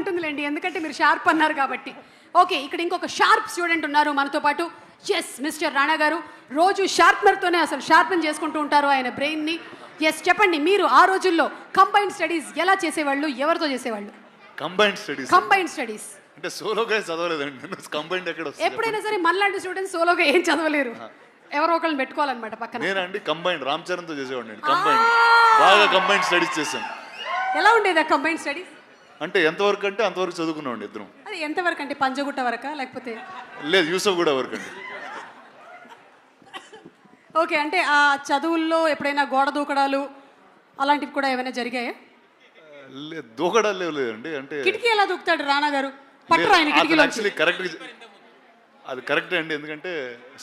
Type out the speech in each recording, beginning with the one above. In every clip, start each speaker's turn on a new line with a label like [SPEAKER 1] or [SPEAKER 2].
[SPEAKER 1] ఉంటుందిలేండి, ఎందుకంటే మీరు షార్ప్ అన్నారు కాబట్టి. ఓకే, ఇక్కడ ఇంకొక షార్ప్ స్టూడెంట్ ఉన్నారు మనతో పాటు. ఎస్, మిస్టర్ రాణా గారు రోజు షార్ప్నర్తోనే అసలు షార్పన్ చేసుకుంటూ ఉంటారు ఆయన బ్రెయిన్ని. ఎస్, చెప్పండి, మీరు ఆ రోజుల్లో కంబైన్డ్ స్టడీస్ ఎలా చేసేవాళ్ళు, ఎవరితో చేసేవాళ్ళు?
[SPEAKER 2] కంబైన్డ్
[SPEAKER 1] స్టడీస్
[SPEAKER 2] అంటే సోలోగా చదవలేదండి. కంబైన్డ్ ఎక్కడ వస్తుంది?
[SPEAKER 1] ఎప్పుడైనా సరే మనలాంటి స్టూడెంట్స్ సోలోగా ఏం చదవలేరు, ఎవరో ఒకళ్ళని పెట్టుకోవాలన్నమాట పక్కన.
[SPEAKER 2] నేనండి కంబైన్డ్ రామ్ చరణ్ తో చేసేవాడిని. కంబైన్డ్ బాగా కంబైన్డ్ స్టడీస్ చేశాను.
[SPEAKER 1] ఎలా ఉండేది ఆ కంబైన్డ్ స్టడీస్?
[SPEAKER 2] అంటే ఎంతవరకు అంటే అంతవరకు చదువుకున్నామండి ఇద్దరం.
[SPEAKER 1] అది ఎంతవరకు అంటే పంజగుట్ట వరకా లేకపోతే?
[SPEAKER 2] లేదు, యూసఫ్ కూడా వరకు అండి.
[SPEAKER 1] ఓకే, అంటే ఆ చదువుల్లో ఎప్పుడైనా గోడ దూకడాలు అలాంటివి కూడా ఏమైనా జరిగాయా?
[SPEAKER 2] లేదు, దూకడాలు లేదండి. అంటే
[SPEAKER 1] కిటికీ ఎలా దూకుతాడు రాణా గారు? పట్టరా ఆయన కిటికీలో?
[SPEAKER 2] యాక్చువల్లీ కరెక్ట్, అది కరెక్టే అండి. ఎందుకంటే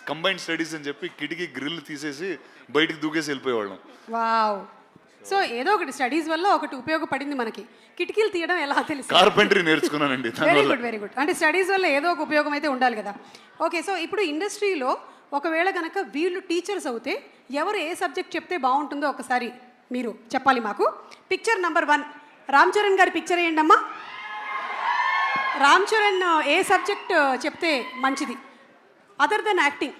[SPEAKER 2] కంబైన్డ్ స్టడీస్ అని చెప్పి కిటికీ గ్రిల్ తీసేసి బయటికి దూకేసి వెళ్ళిపోయేవాళ్ళం.
[SPEAKER 1] వావ్. సో ఏదో ఒకటి స్టడీస్ వల్ల ఒకటి ఉపయోగపడింది మనకి. కిటికీలు తీయడం ఎలా తెలుసు?
[SPEAKER 2] కార్పెంటరీ నేర్చుకున్నానండి.
[SPEAKER 1] Very good, very good. అంటే స్టడీస్ వల్ల ఏదో ఒక ఉపయోగం అయితే ఉండాలి కదా. ఓకే, సో ఇప్పుడు ఇండస్ట్రీలో ఒకవేళ కనుక వీళ్ళు టీచర్స్ అవుతే ఎవరు ఏ సబ్జెక్ట్ చెప్తే బాగుంటుందో ఒకసారి మీరు చెప్పాలి మాకు. పిక్చర్ నెంబర్ 1 రామ్ చరణ్ గారి పిక్చర్ వేయండి అమ్మా. రామ్ చరణ్ ఏ సబ్జెక్ట్ చెప్తే మంచిది other than acting?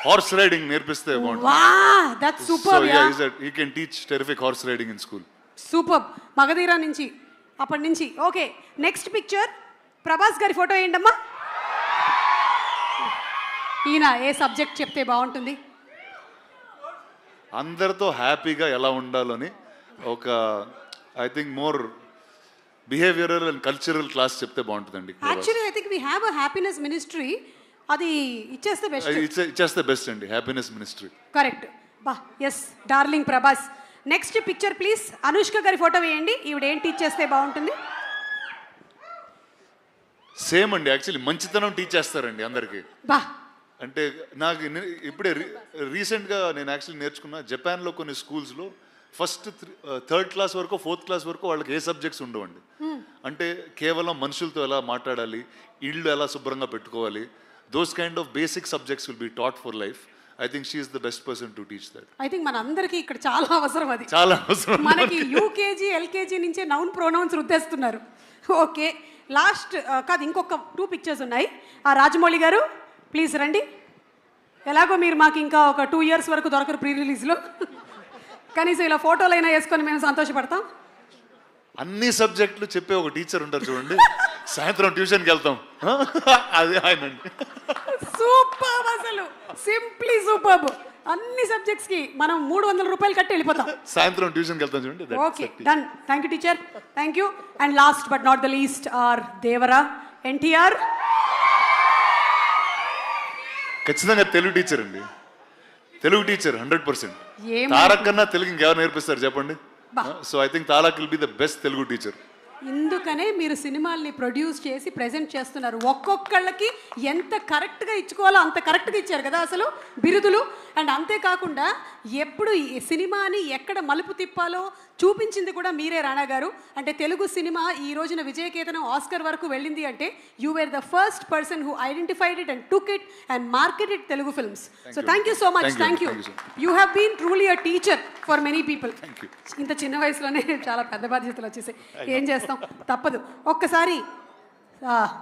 [SPEAKER 2] Horse riding నేర్పిస్తే బాగుంటుంది.
[SPEAKER 1] Wow, that's super.
[SPEAKER 2] Yeah, he can teach terrific horse riding in school.
[SPEAKER 1] Super. Magadheera నుంచి అప్పటి నుంచి. ఓకే, నెక్స్ట్ పిక్చర్ ప్రభాస్ గారి ఫోటో వేయండి అమ్మా. ఈయన ఏ సబ్జెక్ట్ చెప్తే బాగుంటుంది?
[SPEAKER 2] అందరితో హ్యాపీగా ఎలా ఉండాలని ఒక I think more behavioural and cultural class చెప్తే బాగుంటుందండి.
[SPEAKER 1] Actually I think we have a happiness ministry. అది ఇచ్చేస్తే బెస్ట్.
[SPEAKER 2] ఇచ్చేస్తే బెస్ట్ అండి, హ్యాపీనెస్ మినిస్ట్రీ.
[SPEAKER 1] కరెక్ట్. బా, yes, darling Prabhas. Next picture please. Anushka గారి ఫోటో వేయండి. ఈవిడ ఏం టీచ్ చేస్తే బాగుంటుంది?
[SPEAKER 2] సేమ్ అండి, యాక్చువల్లీ మంచితనం టీచ్ చేస్తారండి అందరికి.
[SPEAKER 1] బా,
[SPEAKER 2] అంటే నాకు ఇప్పుడే రీసెంట్గా నేను యాక్చువల్లీ నేర్చుకున్నా. జపాన్లో కొన్ని స్కూల్స్లో ఫస్ట్ 3rd క్లాస్ వరకు 4th క్లాస్ వరకు వాళ్ళకి ఏ సబ్జెక్ట్స్ ఉండవండి. అంటే కేవలం మనుషులతో ఎలా మాట్లాడాలి, ఇళ్ళు ఎలా శుభ్రంగా పెట్టుకోవాలి, those kind of basic subjects will be taught for life. I think she is the best person to teach that.
[SPEAKER 1] I think మన అందరికీ ఇక్కడ చాలా అవసరం అది.
[SPEAKER 2] చాలా అవసరం.
[SPEAKER 1] మనకి యూకేజీ ఎల్కేజీ నుంచే నౌన్ ప్రొనౌన్స్ రుద్దేస్తున్నారు. ఓకే, లాస్ట్ కాదు, ఇంకొక 2 పిక్చర్స్ ఉన్నాయి. ఆ రాజమౌళి గారు ప్లీజ్ రండి. ఎలాగో మీరు మాకు ఇంకా ఒక 2 years వరకు దొరకరు ప్రీ రిలీజ్లో. కనీసం ఇలా ఫోటోలు అయినా వేసుకొని మేము సంతోషపడతాం.
[SPEAKER 2] అన్ని సబ్జెక్టులు చెప్పే ఒక టీచర్ ఉంటారు చూడండి, సాయంత్రం ట్యూషన్కి వెళ్తాం, అదే ఆయన.
[SPEAKER 1] సూపర్, అసలు సింప్లీ సూపర్. అన్ని సబ్జెక్ట్స్ కి మనం 300 రూపాయలు కట్టి వెళ్ళిపోతాం.
[SPEAKER 2] సాయంత్రం ట్యూషన్కి వెళ్తాం చూడండి.
[SPEAKER 1] Okay, done. Thank you teacher, thank you. And last but not the least are Devara NTR.
[SPEAKER 2] ఖచ్చితంగా తెలుగు టీచర్ అండి, తెలుగు టీచర్ 100%. తారక్ కన్నా తెలుగు ఇంకెవరు నేర్పిస్తారు చెప్పండి? So I think Tarak will be the best Telugu teacher.
[SPEAKER 1] ఇందుకనే మీరు సినిమాల్ని ప్రొడ్యూస్ చేసి ప్రెజెంట్ చేస్తున్నారు. ఒక్కొక్కళ్ళకి ఎంత కరెక్ట్గా ఇచ్చుకోవాలో అంత కరెక్ట్గా ఇచ్చారు కదా అసలు బిరుదులు. అండ్ అంతేకాకుండా ఎప్పుడు ఈ సినిమాని ఎక్కడ మలుపు తిప్పాలో చూపించింది కూడా మీరే రాణా గారు. అంటే తెలుగు సినిమా ఈ రోజున విజయకేతనం ఆస్కర్ వరకు వెళ్ళింది అంటే you were the first person who identified it and took it and marketed Telugu films. So thank you so much. Thank you. You have been truly a teacher for many people. ఇంత చిన్న వయసులోనే చాలా పెద్ద బాధ్యతలు వచ్చేసాయి. ఏం చేస్తాం, తప్పదు. ఒక్కసారి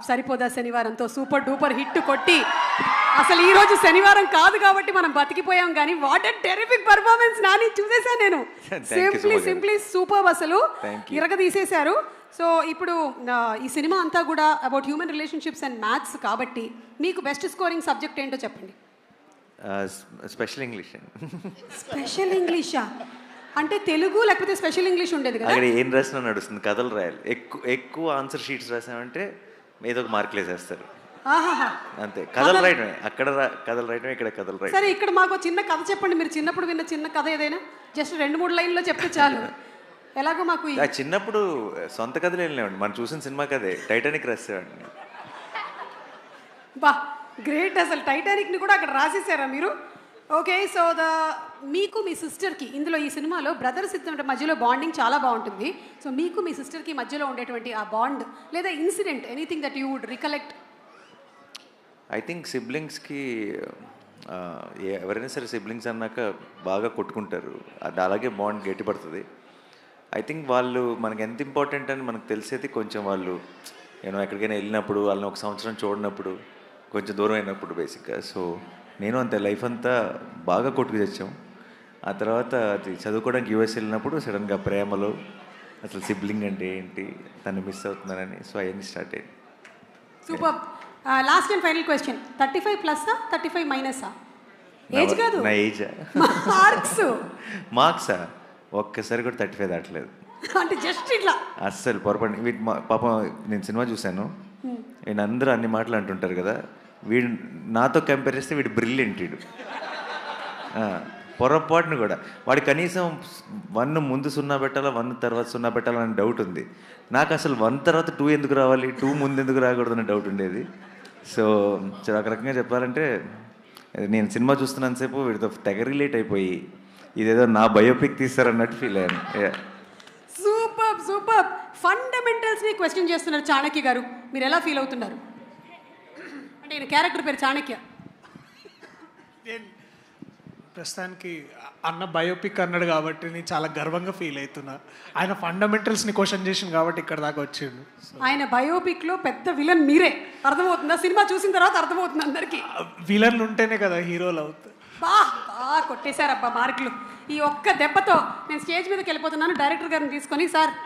[SPEAKER 1] సరిపోదా శనివారంతో సూపర్ డూపర్ హిట్ కొట్టి, అసలు ఈ రోజు శనివారం కాదు కాబట్టి మనం బతికిపోయాం. కానీ what a terrific performance Nani, చూసేసా నేను. సింప్లీ సూపర్, అసలు ఇరగ తీసేశారు. సో ఇప్పుడు ఈ సినిమా అంతా కూడా about human relationships and maths కాబట్టి మీకు బెస్ట్ స్కోరింగ్ సబ్జెక్ట్ ఏంటో చెప్పండి.
[SPEAKER 3] Special English.
[SPEAKER 1] స్పెషల్ ఇంగ్లీషా? అంటే తెలుగు లేకపోతే స్పెషల్ ఇంగ్లీష్ ఉండేది కదా?
[SPEAKER 3] అక్కడ ఏం రాసినా నడుస్తుంది, కథలు రాయాలి. ఎక్కువ ఆన్సర్ షీట్స్ రాసామంటే ఏదో ఒక మార్కులు వేసేస్తారు. అంతే, కథలు రాయటమే. అక్కడ కథలు రాయటమే, ఇక్కడ కథలు రాయటం.
[SPEAKER 1] సరే, ఇక్కడ మాకు చిన్న కథ చెప్పండి. మీరు చిన్నప్పుడు విన్న చిన్న కథ ఏదైనా జస్ట్ 2-3 లైన్లో చెప్తే చాలు. ఎలాగో మాకు
[SPEAKER 3] చిన్నప్పుడు సొంత కథలు వెళ్ళినామండి, మనం చూసిన సినిమా కథే. టైటానిక్ రాసేవాడిని.
[SPEAKER 1] బా, గ్రేట్. అసలు టైటానిక్ని కూడా అక్కడ రాసేసారా మీరు? ఓకే, సో మీకు మీ సిస్టర్కి ఇందులో ఈ సినిమాలో బ్రదర్స్ ఇద్దరి మధ్యలో బాండింగ్ చాలా బాగుంటుంది. సో మీకు మీ సిస్టర్కి మధ్యలో ఉండేటువంటి ఆ బాండ్ లేదా incident, anything that you would recollect?
[SPEAKER 3] I think సిబ్లింగ్స్కి ఎవరైనా సరే సిబ్లింగ్స్ అన్నాక బాగా కొట్టుకుంటారు, అది అలాగే బాండ్ గట్టిపడుతుంది. ఐ థింక్ వాళ్ళు మనకి ఎంత ఇంపార్టెంట్ అని మనకు తెలిసేది కొంచెం వాళ్ళు నేను ఎక్కడికైనా వెళ్ళినప్పుడు వాళ్ళని ఒక సంవత్సరం చూడనప్పుడు కొంచెం దూరం అయినప్పుడు బేసిక్గా. సో నేను అంతే లైఫ్ అంతా బాగా కొట్టుకు తెచ్చాం. ఆ తర్వాత అది చదువుకోవడానికి యూఎస్ వెళ్ళినప్పుడు సడన్గా ప్రేమలో అసలు సిబ్లింగ్ అంటే ఏంటి, తను మిస్ అవుతున్నానని, సో అవన్నీ స్టార్ట్ అయ్యింది.
[SPEAKER 1] Super. Last and final question, 35 ప్లస్సా 35 మైనసా? ఏజ్ కాదు,
[SPEAKER 3] నా ఏజా? మార్క్సా ఒక్కసారి కూడా 35 దాటలేదు.
[SPEAKER 1] అంటే జస్ట్ ఇట్లా
[SPEAKER 3] అస్సలు పొరపాటు. వీటి పాపం నేను సినిమా చూశాను, వీడు అందరూ అన్ని మాటలు అంటుంటారు కదా, వీడు నాతో కంపేర్ చేస్తే వీడు బ్రిలియంట్. వీడు పొరపాటును కూడా వాడు కనీసం 1 ముందు 0 పెట్టాలా 1 తర్వాత 0 పెట్టాలని డౌట్ ఉంది నాకు. అసలు 1 తర్వాత 2 ఎందుకు రావాలి, 2 ముందు ఎందుకు రాకూడదని డౌట్ ఉండేది. సో ఒక రకంగా చెప్పాలంటే నేను సినిమా చూస్తున్నంతసేపు వీడితో తెగ రిలేట్ అయిపోయి ఇదేదో నా బయోపిక్ తీస్తారన్నట్టు ఫీల్ అయ్యాను.
[SPEAKER 1] Super super. ఫండమెంటల్స్ని క్వశ్చన్ చేస్తున్నారు చాణక్య గారు, మీరు ఎలా ఫీల్ అవుతున్నారు? అంటే ఈయన క్యారెక్టర్ పేరు చాణక్య.
[SPEAKER 4] ప్రస్తుతానికి అన్న బయోపిక్ అన్నాడు కాబట్టి నేను చాలా గర్వంగా ఫీల్ అవుతున్నా. ఆయన ఫండమెంటల్స్ని క్వశ్చన్ చేసింది కాబట్టి ఇక్కడ దాకా వచ్చిండు.
[SPEAKER 1] ఆయన బయోపిక్లో పెద్ద విలన్ మీరే, అర్థమవుతుందా? సినిమా చూసిన తర్వాత అర్థమవుతుంది అందరికీ.
[SPEAKER 4] విలన్లు ఉంటేనే కదా హీరోలు అవుతారు.
[SPEAKER 1] బాగా కొట్టేశారబ్బా మార్కులు. ఈ ఒక్క దెబ్బతో నేను స్టేజ్ మీదకి వెళ్ళిపోతున్నాను. డైరెక్టర్ గారిని తీసుకొని, సార్